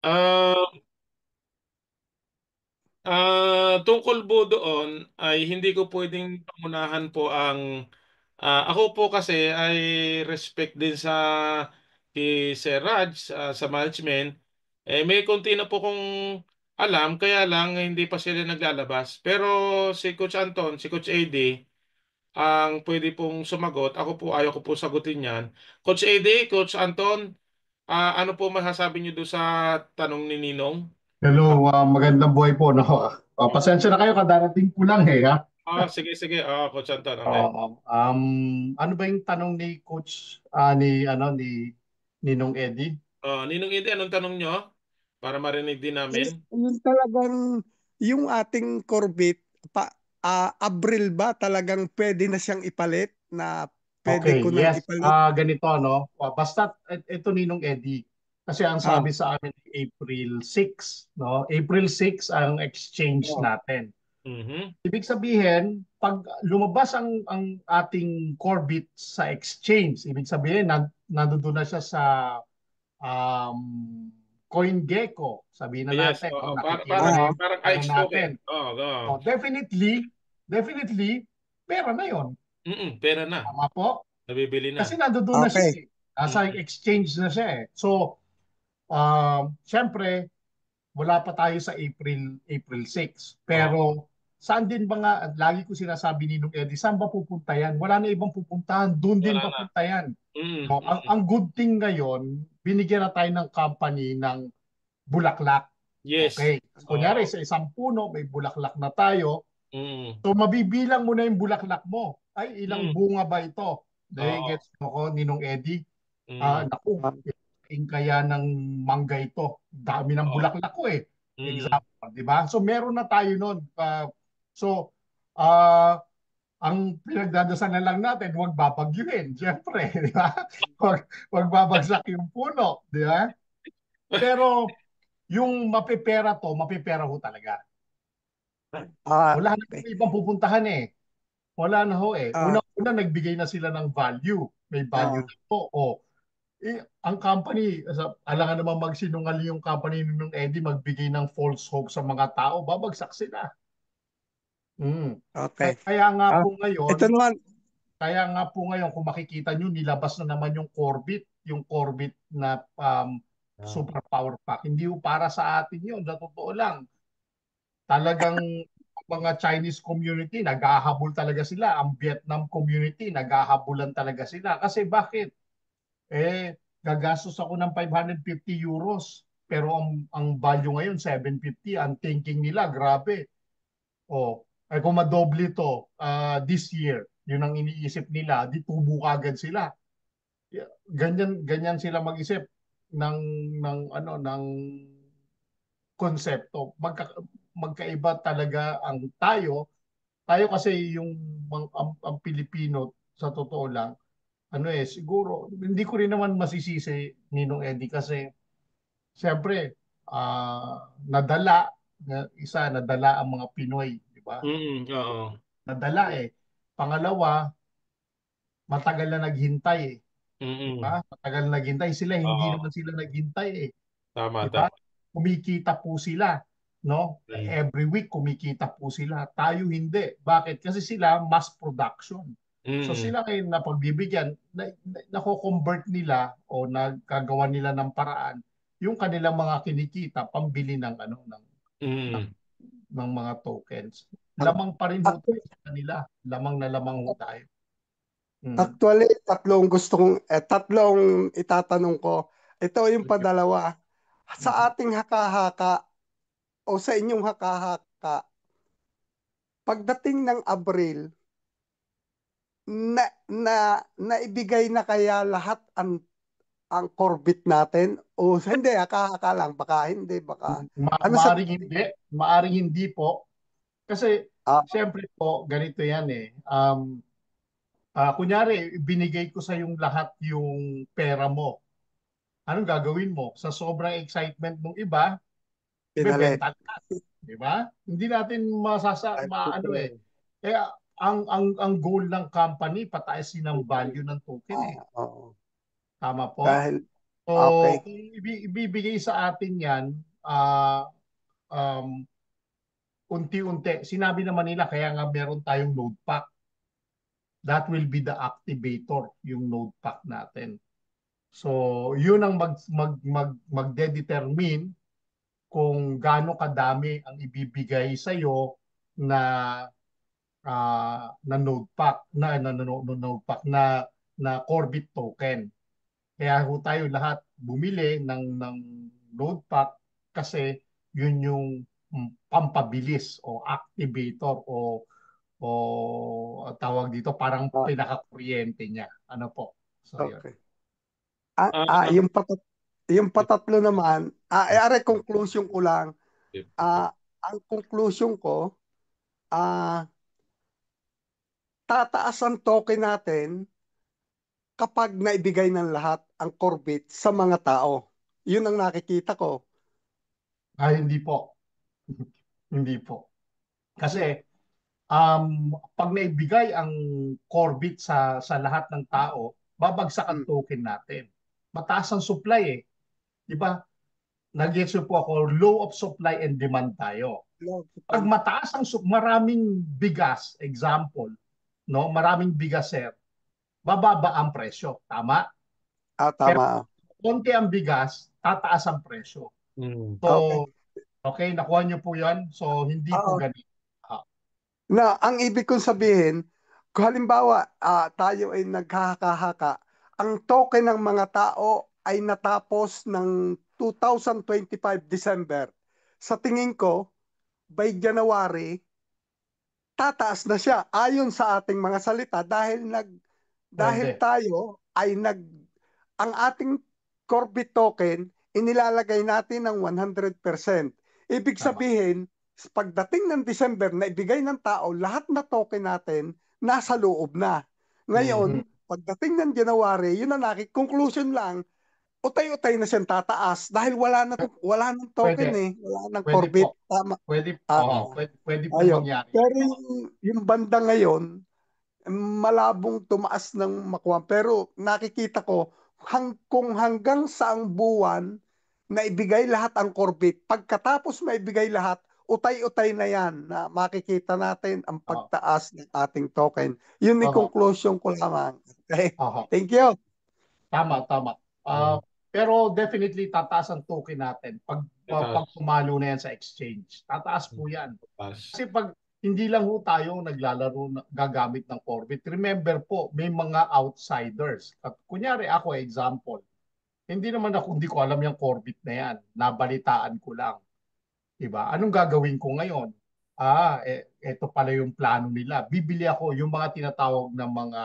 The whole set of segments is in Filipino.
Ah, tungkol po doon ay hindi ko pwedeng pangunahan po ang ako po kasi ay respect din sa si Sir Raj sa management. May konti na po kong alam kaya lang hindi pa sila naglalabas. Pero si Coach Anton, si Coach AD ang pwede pong sumagot. Ako po ayaw ko po sagutin 'yan. Coach AD, Coach Anton, ano po masasabi niyo doon sa tanong ni Ninong? Hello, magandang buhay po, no? Pasensya na kayo, kadarating ko lang eh, ha? Sige, sige. Coach Anton, okay. Ano ba yung tanong ni Coach, ni Ninong Eddie? Ninong Ede, anong tanong nyo? Para marinig din namin. Yung talagang yung ating Corvette Abril ba talagang pwede na siyang ipalit na pwede Okay, ko nang yes. ipalit? Ganito, no? Basta, ito Ninong Eddie. Kasi ang Ah, sabi sa amin, April 6, no? April 6 ang exchange oh, natin. Mhm. Ibig sabihin, pag lumabas ang ating Corvette sa exchange, ibig sabihin, nandoon na siya sa CoinGecko, sabihin na Yes, natin, oo. no, nakikita ah, na yung Parang pera Ike token. natin. Oh, definitely, pera na yon. Pera na. Tama po? Nabibili na. Kasi nandoon na siya okay. eh. Nasa Mm. exchange na siya eh. So, syempre, wala pa tayo sa April 6. Oo. Pero, saan din ba nga, lagi ko sinasabi ni Nung Eddie, saan ba pupunta yan? Wala na ibang pupuntahan, doon din Wala na. papunta yan. Mm. No, ang good thing ngayon, binigyan na tayo ng company ng bulaklak. Yes. Okay. Kunyari, Oo. sa isang puno, may bulaklak na tayo. Mm. So, mabibilang mo na yung bulaklak mo. Ay, ilang Mm. bunga ba ito? Dahil Oo. gets mo ko, Ninong Eddie. Mm. Naku, kaya ng mangga ito. Dami ng Oo. bulaklak ko eh. Mm. Example, di ba? So, meron na tayo nun. So, uh, ang pinagdadasal na lang natin, huwag babagyuhin, siyempre, di ba? Huwag babagsak yung puno, di ba? Pero yung mapipera ho talaga. Wala na Okay. ibang pupuntahan eh. Wala na ho eh. Ah, Una nagbigay na sila ng value. May value ah, na po. Ang company, alangan naman magsinungaling yung company nung Eddie magbigay ng false hope sa mga tao, babagsak sila. Mm. okay. Kaya nga Ah, po ngayon, ito naman. kung makikita nyo, nilabas na naman yung Corvette na super power pack. Hindi po para sa atin yun, na totoo lang. Talagang mga Chinese community, naghahabol talaga sila. Ang Vietnam community, naghahabulan talaga sila. Kasi bakit? Gagastos ako ng 550 euros. Pero ang value ngayon, 750. Ang thinking nila, grabe. Kung madoble to this year, yun ang iniisip nila, di tubo kagad sila. Ganyan sila mag-isip ng ng konsepto. Magkaiba talaga ang tayo kasi yung ang Pilipino sa totoo lang, siguro hindi ko rin naman masisisi Ninong Eddie kasi siyempre nadala ang mga Pinoy, di ba? Oo. Nadala eh. Pangalawa, matagal na naghintay eh. Di Mm. ba? Matagal na naghintay sila, hindi Oo. naman sila naghintay eh. Tama, Di ba? tama. Kumikita po sila, no? Mm. Every week kumikita po sila. Tayo hindi. Bakit? Kasi sila mass production. So Mm. sila ngayon na pagbibigyan, nako-convert nila o nagkagawa nila ng paraan yung kanilang mga kinikita pambili ng ng, Mm. ng mga tokens. Ah, Lamang pa rin ho tayo Actually, sa kanila. Lamang na lamang ho tayo. Mm. actually, tatlong itatanong ko. Ito yung padalawa. Sa Mhm. ating haka-haka o sa inyong haka-haka, pagdating ng Abril, naibigay na kaya lahat ang Corvette natin? O hindi, haka-haka lang. Baka hindi, baka. Ano sa Maaring hindi po. Kasi, ah, siyempre po, ganito yan eh. Kunyari, binigay ko sa yung lahat yung pera mo. Anong gagawin mo? Sa sobrang excitement ng iba, pinalit? bebenta na. Di ba? Hindi natin Ay, maano eh. Kaya, ang goal ng company, pataasin ang value ng token eh. oo. Tama po? Dahil, So, Okay. kung ibibigay sa atin yan, ah, um, unti-unti, sinabi naman nila, kaya nga meron tayong node pack. That will be the activator, yung node pack natin. So, yun ang magde-determine kung gaano kadami ang ibibigay sa iyo na na node pack node pack na Corbit token. Kaya ho tayo lahat bumili ng node pack kasi yun yung pampabilis o activator o tawag dito parang Ah, pinaka-kuryente niya. Ano po? So yun. okay. Ah, Yung patatlo naman, conclusion ko lang. okay. Ang conclusion ko, ah, tataas ang token natin kapag naibigay ng lahat ang Corbit sa mga tao. Yun ang nakikita ko. Hindi po. Hindi po. Kasi pag naibigay ang Corbit sa lahat ng tao, babagsak ang Mm, token natin. Mataas ang supply eh. Di ba? Nag-gets po ako, low of supply and demand tayo. no, Pag supply. mataas ang maraming bigas, example, no, maraming bigas sir, bababa ang presyo, tama? Pero Tama. konti ang bigas, tataas ang presyo. Hmm. Okay. So, okay, nakuha niyo po 'yon. So, hindi po Oo. ganito. Ah, Na ang ibig kong sabihin, kung halimbawa tayo ay nagkahaka-haka, ang token ng mga tao ay natapos ng 2025 December. Sa tingin ko, by January, tataas na siya ayon sa ating mga salita dahil pwede. tayo ay ang ating Corbit token inilalagay natin ng 100%. Ibig Tama. sabihin, pagdating ng December na ibigay ng tao, lahat na token natin nasa loob na. Mhm. Ngayon, pagdating ng January, yun na conclusion lang, utay-utay na siyang tataas dahil wala nang token Pwede. wala nang Pwede po. Corbit. Tama. Pwede, Ah, pwede po ayun. mangyari. Pero yung banda ngayon, malabong tumaas ng makuha. Pero nakikita ko, kung hanggang saang buwan na ibigay lahat ang Corbit, pagkatapos maibigay lahat, utay-utay na yan na makikita natin ang Oo. pagtaas ng ating token. Yun yung Oo. conclusion ko lamang. Okay. Oo. Thank you. Tama, tama. Hmm. Pero definitely tataas ang token natin pag Tatas. pumalo na yan sa exchange. Tataas po yan. Tatas. Kasi pag hindi lang ho tayo naglalaro gagamit ng Corbit. Remember po, may mga outsiders. Kunyari ako, example. Hindi ko alam yung Corbit na yan. Nabalitaan ko lang. Diba? Anong gagawin ko ngayon? Ito pala yung plano nila. Bibili ako yung mga tinatawag na mga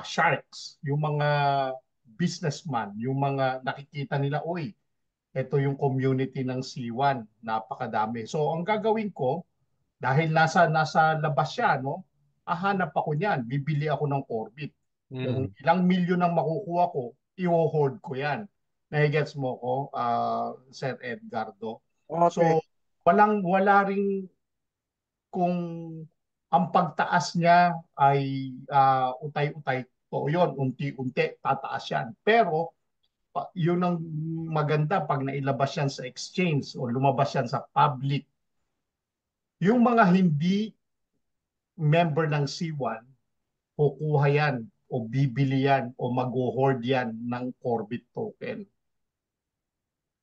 sharks, yung mga businessman, yung mga nakikita nila, uy, ito yung community ng C1, napakadami. So ang gagawin ko, dahil nasa labas siya, no? Hahanap ako niyan, bibili ako ng Orbit. Kung Hmm. ilang milyon ang makukuha ko, i-hoard ko yan. Nagigets mo ko, Sir Edgardo. So, Okay. wala ring kung ang pagtaas niya ay utay-utay, to yun, unti-unti, tataas yan. Pero, yun ang maganda pag nailabas yan sa exchange o lumabas yan sa public. Yung mga hindi member ng C1, kukuha yan o bibili yan o mag-hoard yan ng Corbit token.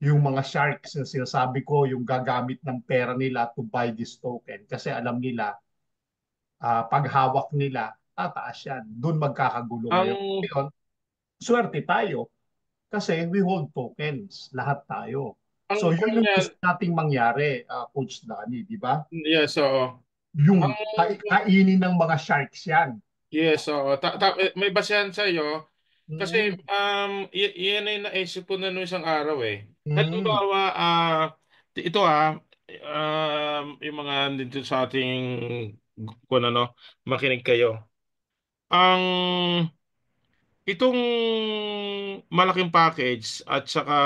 Yung mga sharks na sinasabi ko, yung gagamit ng pera nila to buy this token kasi alam nila paghawak nila, tataas yan. Doon magkakagulo ngayon. Ang Ngayon, swerte tayo kasi we hold tokens, lahat tayo. ang So yun yung kunya gusto nating mangyari, Coach Danny, di ba? yes, oo. Yung Ang kainin ng mga sharks yan. yes, oo. May basehan sa iyo kasi Mm. yan ay naisip ko na nung isang araw eh. Mm. Halimbawa, ito yung mga dito sa ating kung ano, makinig kayo. Ang itong malaking package at saka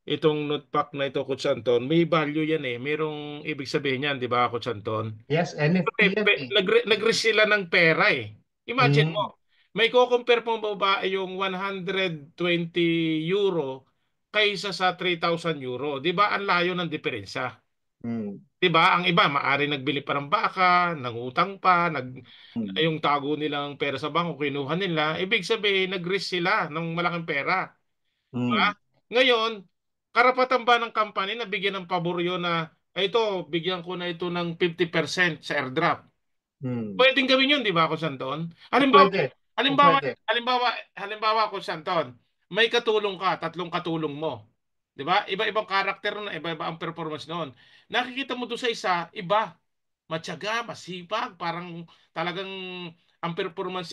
itong notebook na ito, Coach Anton, may value yan eh. Merong ibig sabihin yan, di ba, Coach Anton? Yes, NFT yan eh. Nag-receive sila ng pera eh. Imagine Mm. mo, may ko-compare po ba yung 120 euro kaysa sa 3,000 euro? 'Di ba? Ang layo ng diferensya. Mm. 'Di ba? Ang iba maari nagbili pa ng baka, nangutang pa, Mm. yung tago nilang pera sa bangko kinuha nila. Ibig sabihin, nag-risk sila ng malaking pera. 'Di ba? Mm. Ngayon, karapatan ba ng company na bigyan ng paboryo na, "Ay, ito, bigyan ko na ito ng 50% sa airdrop." Mm. Pwedeng gawin yun, di ba, Coach Anton? Halimbawa, Pwede. O halimbawa, pwede. halimbawa, halimbawa, Coach Anton, may katulong ka, tatlong katulong mo. Di ba? Iba-ibang karakter na, iba-iba ang performance noon. Nakikita mo doon sa isa, iba. Matyaga, masipag, parang talagang ang performance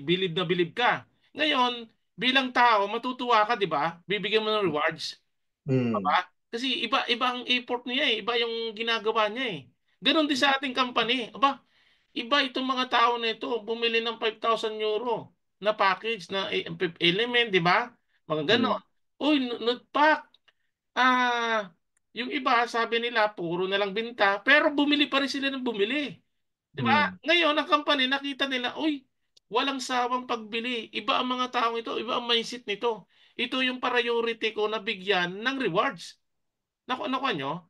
bilib na bilib ka. Ngayon, bilang tao, matutuwa ka, di ba? Bibigyan mo ng rewards. Mm. Ba? Kasi iba ang effort niya eh, iba yung ginagawa niya eh. Ganon din sa ating company. Aba, iba itong mga tao na ito, bumili ng 5,000 euro na package na element, di ba? Mga Mm. ganon. Uy, nutpak. Ah, yung iba, sabi nila, puro na lang binta, pero bumili pa rin sila ng bumili. Di ba? Mm. Ngayon, ang company, nakita nila, uy, walang sawang pagbili. Iba ang mga taong ito, iba ang mindset nito. Ito yung priority ko na bigyan ng rewards. Nakuha nyo?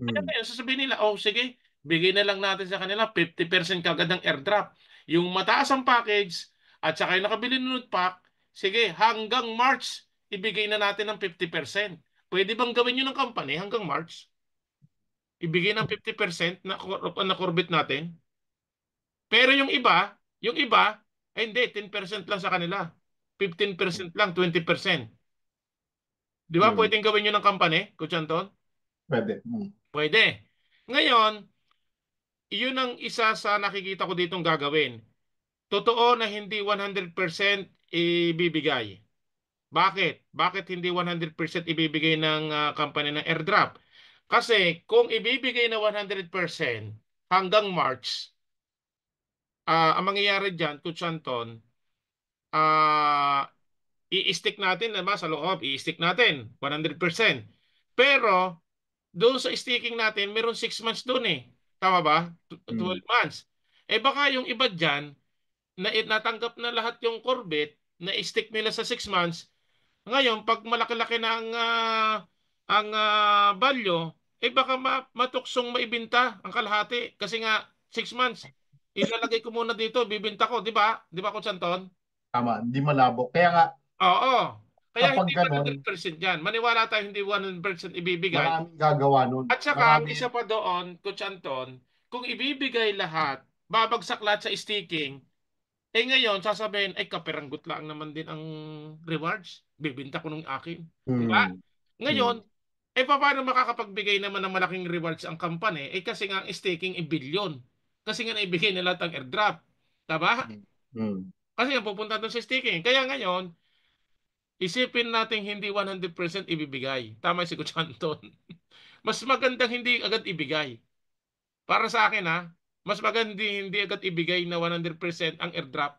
Kaya Mm. ngayon, sasabihin nila, oh sige, bigay na lang natin sa kanila 50% kagad ng airdrop. Yung mataas ang package at saka yung nakabili ng loot pack, sige, hanggang March, ibigay na natin ng 50%. Pwede bang gawin yun ng company hanggang March? Ibigay ng 50% na corbit natin? Pero yung iba, ay hindi, 10% lang sa kanila. 15% lang, 20%. Di ba Mm. pwedeng gawin yun ng company, Coach Anton? Pwede. Mm. Pwede. Ngayon, iyon ang isa sa nakikita ko ditong gagawin. Totoo na hindi 100% ibibigay. Bakit? Bakit hindi 100% ibibigay ng company ng airdrop? Kasi kung ibibigay na 100% hanggang March, ang mangyayari dyan, Coach Anton, ah, i-stick natin, diba, sa loob, i-stick natin 100%. Pero doon sa sticking natin, meron 6 months doon eh. Tama ba? Mm. 12 months. Eh baka yung iba dyan, na natanggap na lahat yung Corvette, na stick nila sa 6 months. Ngayon, pag malaki-laki na ang value, eh baka matuksong maibenta ang kalahati. Kasi nga, 6 months, ilalagay ko muna dito, bibenta ko, di ba? Di ba, Coach Anton? Tama. Hindi malabo. Kaya nga, Oo. Kaya kapag hindi ganon, 100% yan. Maniwala tayo hindi 100% ibibigay. maraming gagawa nun. At saka, ang Marami. isa pa doon, Coach Anton, kung ibibigay lahat, babagsak lahat sa staking, eh ngayon, sasabihin, ay kaperanggot lang naman din ang rewards. Bibinta ko ng akin. Di ba? Mm. Ngayon, Mm. eh paano makakapagbigay naman ng malaking rewards ang company? Eh kasi nga ang staking billion. Kasi nga naibigay na lahat ang airdrop. Tama? Mm. Mm. Kasi nga pupunta doon sa staking. Kaya ngayon, isipin natin hindi 100% ibibigay. Tama si Coach Anton. Mas magandang hindi agad ibigay. Para sa akin ha, mas maganda hindi agad ibigay na 100% ang airdrop.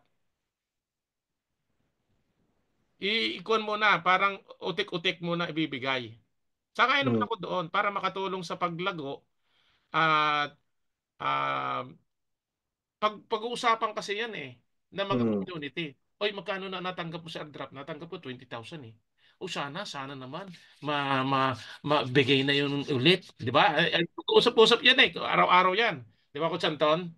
Ikuan mo na, parang utik-utik mo na ibibigay. Saka naman Mm. ako doon para makatulong sa paglago at pag-uusapan kasi yan eh ng mga Mm. community. Oy, magkano na natanggap mo sa airdrop? Natanggap ko 20,000 eh. O sana naman mabigay na yun ulit, 'di ba? Usap-usap yan eh, araw-araw yan. 'Di ba, Coach Anton?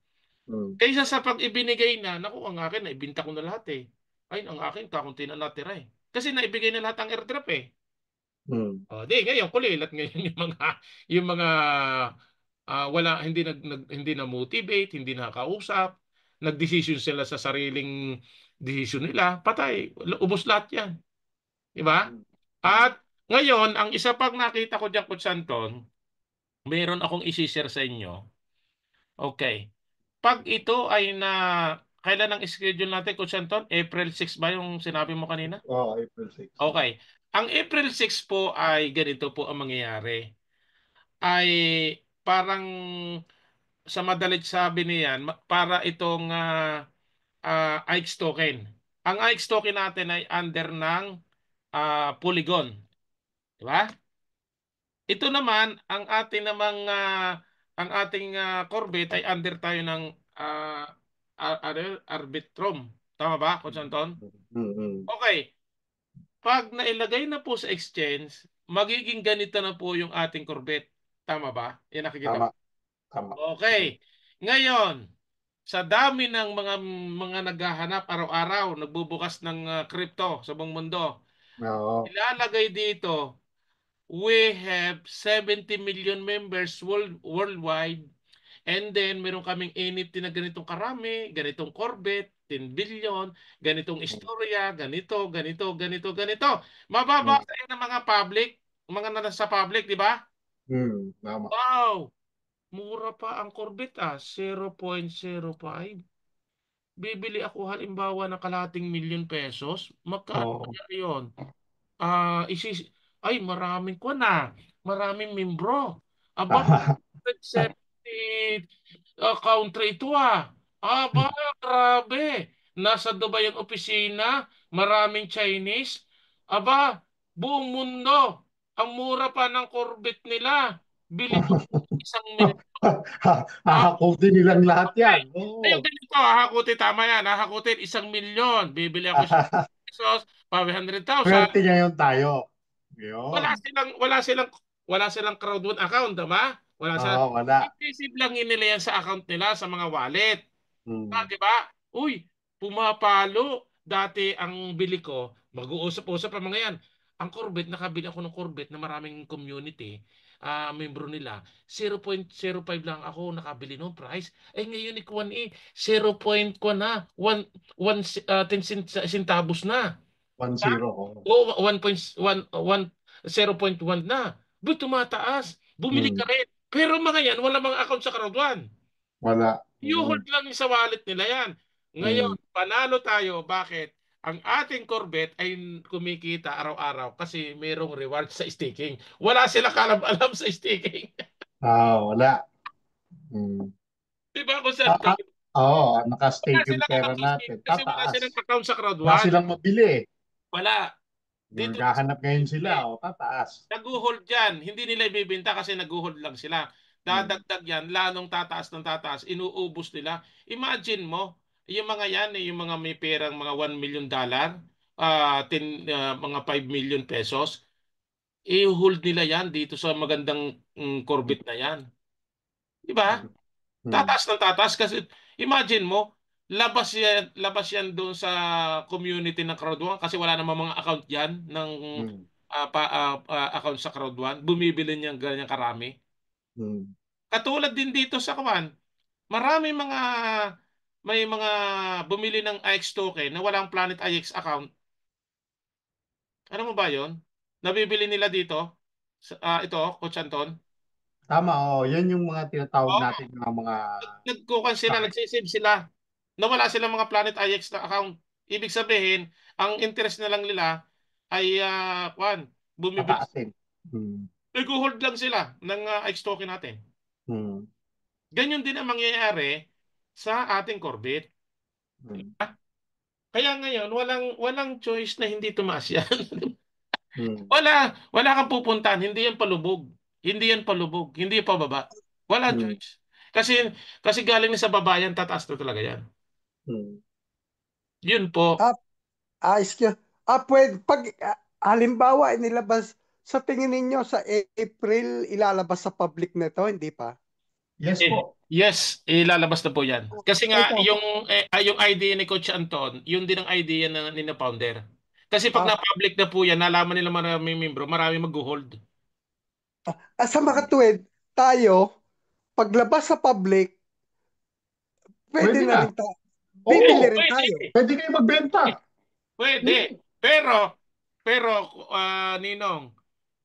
Mm. Kaysa sa pag ibinigay na, naku, ang akin na ibinta ko na lahat eh. Ay, ang akin kakunti na natira eh. Kasi naibigay na lahat ang airdrop eh. Mm. O, di ngayon kulilat ngayon yung mga wala hindi na motivate, hindi nakakausap, nagdesisyon sila sa sariling desisyon nila, patay, ubos lahat 'yan, di ba? Mm. Mm. At ngayon, ang isa pang nakita ko diyan, Coach Santon, meron akong i-share sa inyo. Okay. Pag ito ay kailan ang schedule natin, Coach Santon? April 6 ba yung sinabi mo kanina? Oh, April 6. Okay. Ang April 6 po ay ganito po ang mangyayari. Ay parang sa madalit sabi niyan, para itong IX token. Ang IX token natin ay under ng Polygon. Di ba? Ito naman, ang ating Corvette ay under tayo ng ano, Arbitrum. Tama ba, Coach Anton? Mm. Okay. Pag nailagay na po sa exchange, magiging ganito na po yung ating Corvette. Tama ba? Yan nakikita mo. Tama, tama. Okay. Ngayon, sa dami ng mga naghahanap araw-araw, nagbubukas ng crypto sa buong mundo, Oo. ilalagay dito, we have 70 million members worldwide. And then, meron kaming NFT na ganitong karami, ganitong Corvette, 10 billion, ganitong istorya, ganito, ganito, ganito, ganito. Mm. Mababasa yan ng mga public, mga nasa public, di ba? Tama. Wow! Mura pa ang Corvette 0.05. Bibili ako halimbawa ng kalahating milyon pesos. Magkano Oo. kaya yun? Ay, maraming ko na. Maraming membro. Aba, Tama. 170 country ito ah. Aba, grabe. Nasa Dubai ang opisina. Maraming Chinese. Aba, buong mundo. Ang mura pa ng Corvette nila. Bili ko 1 milyon. Hahakutin nilang lahat Okay. yan. Ngayon Oo. ganito, hahakutin, tama yan, hahakutin 1 milyon. Bibili ako sa pesos, 500,000. Swerte ngayon tayo. Wala Yun. silang, wala silang, wala silang crowd account, tama? Wala silang, Oo, wala. i-receive lang nila yan sa account nila, sa mga wallet. Mm. Di ba? Uy, pumapalo. Dati ang bili ko, mag-uusap-usap ang mga yan. Ang Corvette, nakabili ako ng Corvette na maraming community, membro nila. 0.05 lang ako nakabili ng price. Eh ngayon ikuan 0. Ko na. 10 centavos na. 1-0. Oo. O 0.1 na. But tumataas. Bumili ka Mm. rin. Pero mga yan, wala mga account sa Crowd One. Wala. You-hold Mm. lang sa wallet nila yan. Ngayon, Mm. panalo tayo. Bakit? Ang ating Corvette ay kumikita araw-araw kasi mayroong reward sa staking. Wala sila kalam-alam sa staking. Wala. Mm. Di ba kung saan Ah, to? ah, Oo, Wala naka-stake yung silang pera account natin. kasi wala Tataas. silang account sa Crowd Wala One. silang mabili. Wala. Dito lang Naghahanap ngayon sila. sila. Tataas. Nag-hold yan. Hindi nila ibibenta kasi nag-hold lang sila. Mm. Dadagdag yan, lalong tataas ng tataas, inuubos nila. Imagine mo, yung mga yan, yung mga may perang mga $1 million, 10, mga 5 million pesos, i-hold nila yan dito sa magandang Corvette na yan. Di ba? Mm. Mm. Tataas ng tataas kasi imagine mo, labas yan doon sa community ng Crowd One kasi wala namang mga account yan ng Mm. account sa Crowd One. Bumibili niyan ganyan karami. Mm. Katulad din dito sa Kawan, marami may mga bumili ng IX token na walang Planet IX account. Ano mo ba 'yon? Nabibili nila dito. Ito, Coach Anton. Tama, yan yung mga tinatawag Oo, natin mga nagkukan sila, pa- nagsisave sila. Nawala sila mga Planet IX na account. Ibig sabihin, ang interest na lang nila ay bumibili. pataasin. Mm. Nag-hold lang sila ng IX token natin. Mm. Ganyan din ang mangyayari sa ating Corvette. Mm. Kaya ngayon, walang choice na hindi tumaas yan. Mm. Wala kang pupuntahan, hindi yan palubog. Hindi yan palubog, hindi yan pababa. Wala Mm. choice. Kasi kasi galing na sa baba yan, tataas na talaga yan. Mm. Yun po. Ah, ayos nyo. Pwede, halimbawa, inilabas, sa tingin ninyo sa April, ilalabas sa public na to, hindi pa? Yes po. Yes, ilalabas na po yan. Kasi nga, Ito, yung idea ni Coach Anton, yun din ang idea ni na founder. Kasi pag ah, na-public na po yan, nalaman nila maraming membro, marami mag-hold. sa mga tuwid, tayo, paglabas sa public, pwede Pwede na na. rin tayo. Bibili Oo, rin Pwede. tayo. pwede kayo magbenta. Pwede. Hmm. Pero, Ninong,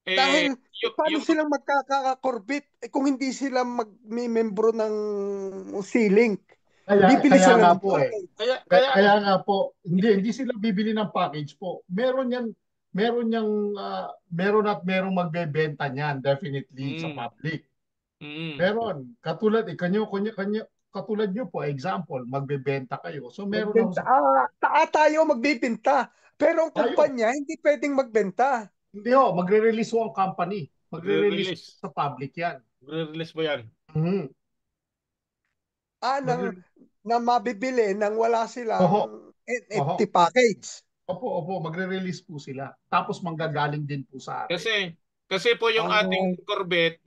Dahil, paano yung silang magkakakorbit kung hindi sila membro ng C-Link? Bibili Kaya sila nga ng po package. kaya Kaya nga po, hindi sila bibili ng package po. Meron at merong magbebenta niyan definitely sa mm, public. mm, Meron. Katulad nyo po, example, magbebenta kayo. So meron ako Magbenta. sa Tayo magbibenta. Pero ang tayo. kumpanya, hindi pwedeng magbenta. Hindi ho, magre-release ho ang company. Magre-release re-release. sa public yan. Re-release mo yan. Mhm. Nang, Magre- na mabibili nang wala silang Oho. Oho. NFT package. Opo, opo, magre-release po sila. Tapos manggagaling din po sa atin. Kasi po yung ating Ang Corvette,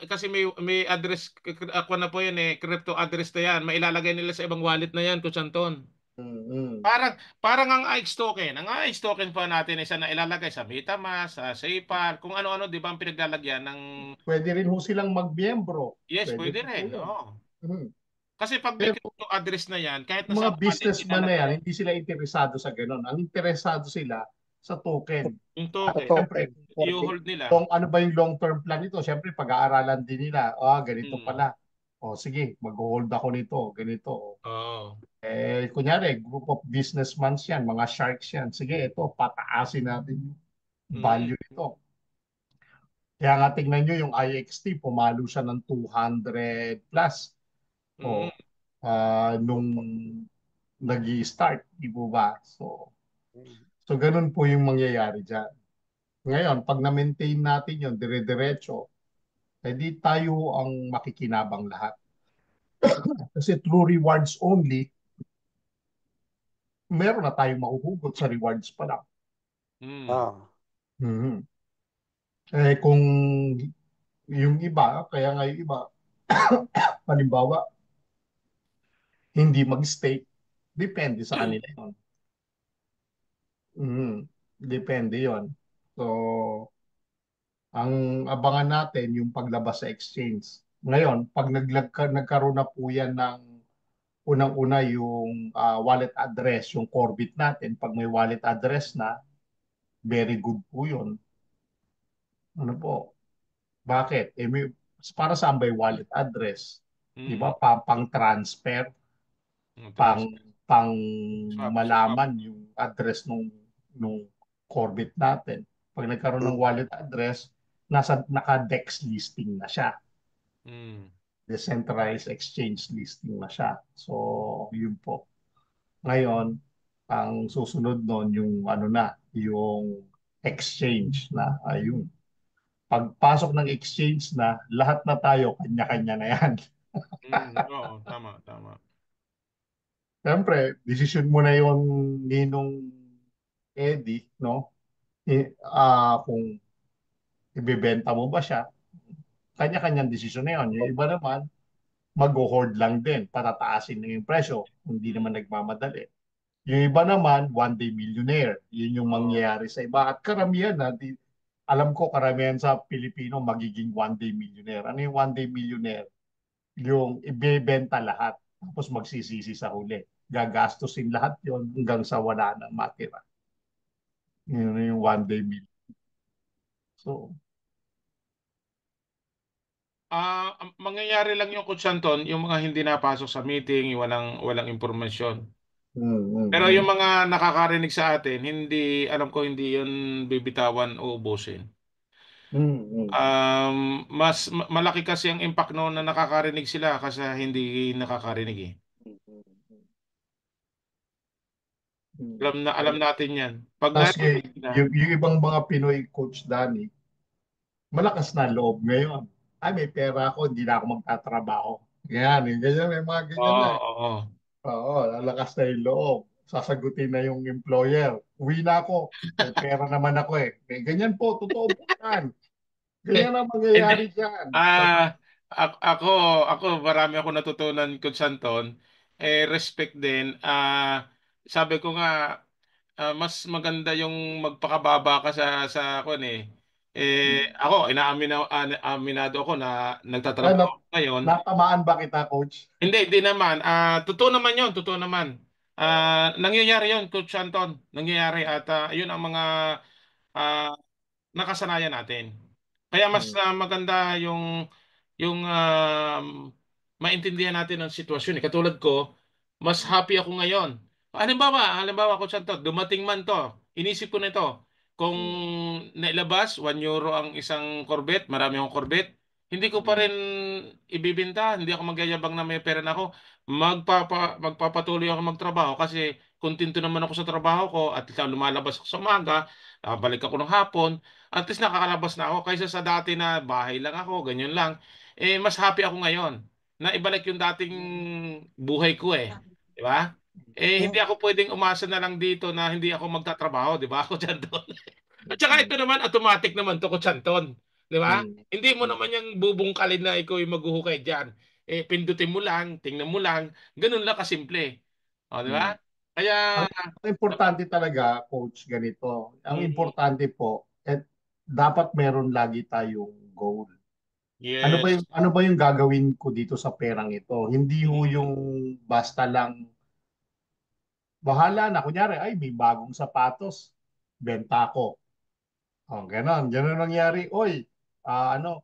kasi may address, ako na po yan crypto address na yan, mailalagay nila sa ibang wallet na yan, Coach Anton. Mm-mm. Parang parang ang AX token pa natin isa na ilalagay sa MetaMask, sa SafePal, kung ano-ano 'di ba ang pinaglalagyan ng. Pwede rin ho silang magmiyembro. Yes, Pwede pwede rin po rin. yun. Oo. Mhm. Kasi pag may Pero crypto address na yan, kahit yung mga nasa wallet businessman na ilalagay yan, hindi sila interesado sa ganun. Ang interesado sila sa token. yung At token, siyempre, token Corvette. i-hold nila. ano ba yung long-term plan nito? Siyempre, pag-aaralan din nila. Ganito Hmm. pala. Sige, mag-hold ako nito. Ganito. Oo. Kunyari, group of businessmen yan, mga sharks yan. Sige, ito, pataasin natin yung Mm. value nito. Kaya nga tingnan nyo yung IXT, pumalo siya ng 200 plus. Mm. O, nung nag start di po ba? So ganun po yung mangyayari dyan. Ngayon, pag na-maintain natin yun, dire-diretso, edi tayo ang makikinabang lahat. Kasi through rewards only, meron na tayong mahuhugot sa rewards pa lang. Mm. Ah, Mhm. Kung yung iba, kaya nga yung iba, halimbawa, hindi mag-stake, depende sa kanila yun. Mhm. Depende yon. So, ang abangan natin yung paglabas sa exchange. Ngayon, pag nagkaroon na po yan ng unang-una yung wallet address, yung Corbit natin, pag may wallet address na, very good po yun. Ano po? Bakit? Para saan ba yung wallet address? Di Mm. ba? Pang-transfer, pang, Transfer. pang Swap. malaman yung address nung Corbit natin. Pag nagkaroon ng mm, wallet address, naka-DEX listing na siya. Mm. Decentralized exchange listing na siya. So, yun po. Ngayon, ang susunod nun yung ano na, yung exchange na ayun. Pagpasok ng exchange na, lahat na tayo, kanya-kanya na yan. Mm. Oo, tama, tama. Siyempre, decision mo na yung Ninong Eddie, no? Kung ibebenta mo ba siya, kanya-kanyang desisyon na yun. Yung iba naman, mag-hoard lang din, patataasin na yung presyo, hindi Mm. naman nagmamadali. Yung iba naman, one day millionaire. Yun yung Oo. mangyayari sa iba. At karamihan, alam ko karamihan sa Pilipino magiging one day millionaire. Ano yung one day millionaire? Yung ibebenta lahat, tapos magsisisi sa huli. Gagastusin lahat yon hanggang sa wala nang matira. Yun yung one day millionaire. So, Ang mangyayari lang yung Coach Anton, yung mga hindi napasok sa meeting, yung walang impormasyon. mm, Pero yung mm, mga nakakarinig sa atin, alam ko hindi yun bibitawan o ubusin. mm, mm, Malaki kasi ang impact no na nakakarinig sila kasi hindi nakakarinig eh. mm, mm, mm. Alam natin yan. Pag Tapos narinig na, yung ibang mga Pinoy coach Danny, malakas na loob ngayon. May pera ako, hindi na ako magtatrabaho. Ganyan, may mga ganyan na oo, eh. oo. Oo, lalakas na yung loob. Sasagutin na yung employer. Uwi na ako. May pera naman ako eh. Ganyan po, totoo po yan. Ganyan ang Hindi. mangyayari dyan. Ah, ako, marami ako natutunan Coach Anton. Respect din. Sabi ko nga, mas maganda yung magpakababa ka sa kun eh. Ako, aminado ako na Ano, nagtatrabaho ngayon. natamaan ba kita, coach? Hindi naman. Totoo naman yun, totoo naman. Nangyayari yun, Coach Anton. Nangyayari at yun ang mga ah, nakasanayan natin. Kaya mas Hmm. maganda yung maintindihan natin ang sitwasyon. Katulad ko, mas happy ako ngayon. Halimbawa ko to, dumating man to, inisip ko na ito. Kung Hmm. nailabas, 1 euro ang isang Corvette, marami akong Corvette, hindi ko pa Hmm. rin ibibenta, hindi ako magyayabang na may pera na ako. Magpapatuloy ako magtrabaho kasi kontento naman ako sa trabaho ko at lumalabas ako sa umaga, balik ako ng hapon, at least nakakalabas na ako kaysa sa dati na bahay lang ako, ganyan lang. Mas happy ako ngayon na ibalik yung dating buhay ko eh. Di ba? Eh, hindi Oh, ako pwedeng umasa na lang dito na hindi ako magtatrabaho, di ba? Ako dyan doon. At saka ito Mm. naman, automatic naman to ko Chanton. Di ba? Mm. Hindi mo Mm. naman yung bubungkalin na ikaw yung maghuhukay dyan. Eh, pindutin mo lang, tingnan mo lang. Ganun lang kasimple. O, di ba? Mm. Kaya, Ang importante talaga, coach, ganito. Ang mm, importante po, dapat meron lagi tayong goal. yes. Ano ba yung gagawin ko dito sa perang ito? Hindi ho yung Mm, basta lang bahala na. Kunyari, ay, may bagong sapatos, benta ko. Oh, ganon. Ganon nangyari. Oy, ano,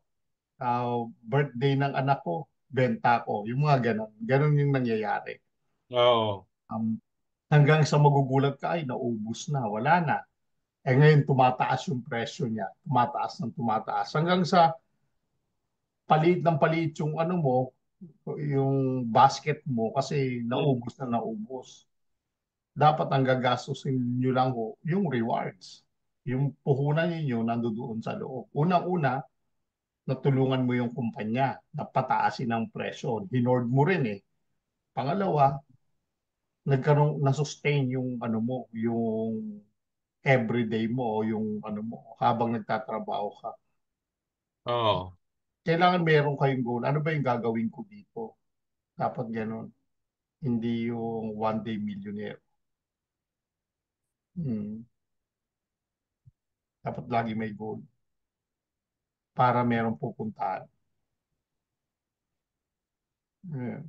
birthday ng anak ko, benta ko. Yung mga ganon. Ganon yung nangyayari. oo. Um, hanggang sa magugulat ka, ay, naubos na, wala na. Eh ngayon, tumataas yung presyo niya. Tumataas ng tumataas. Hanggang sa paliit ng paliit yung ano mo, yung basket mo kasi Mm, naubos na naubos. Dapat ang gagastusin nyo lang ho, yung rewards. Yung puhunan ninyo nandoon sa loob. Unang-una, natulungan mo yung kumpanya na pataasin ang presyo. Hinord mo rin eh. Pangalawa, na-sustain yung ano mo, yung everyday mo o yung ano mo habang nagtatrabaho ka. oo. Kailangan meron kayong goal. Ano ba yung gagawin ko dito? Dapat ganun. Hindi yung one day millionaire. Hmm. Dapat lagi may goal para merong pupuntahan. Yeah.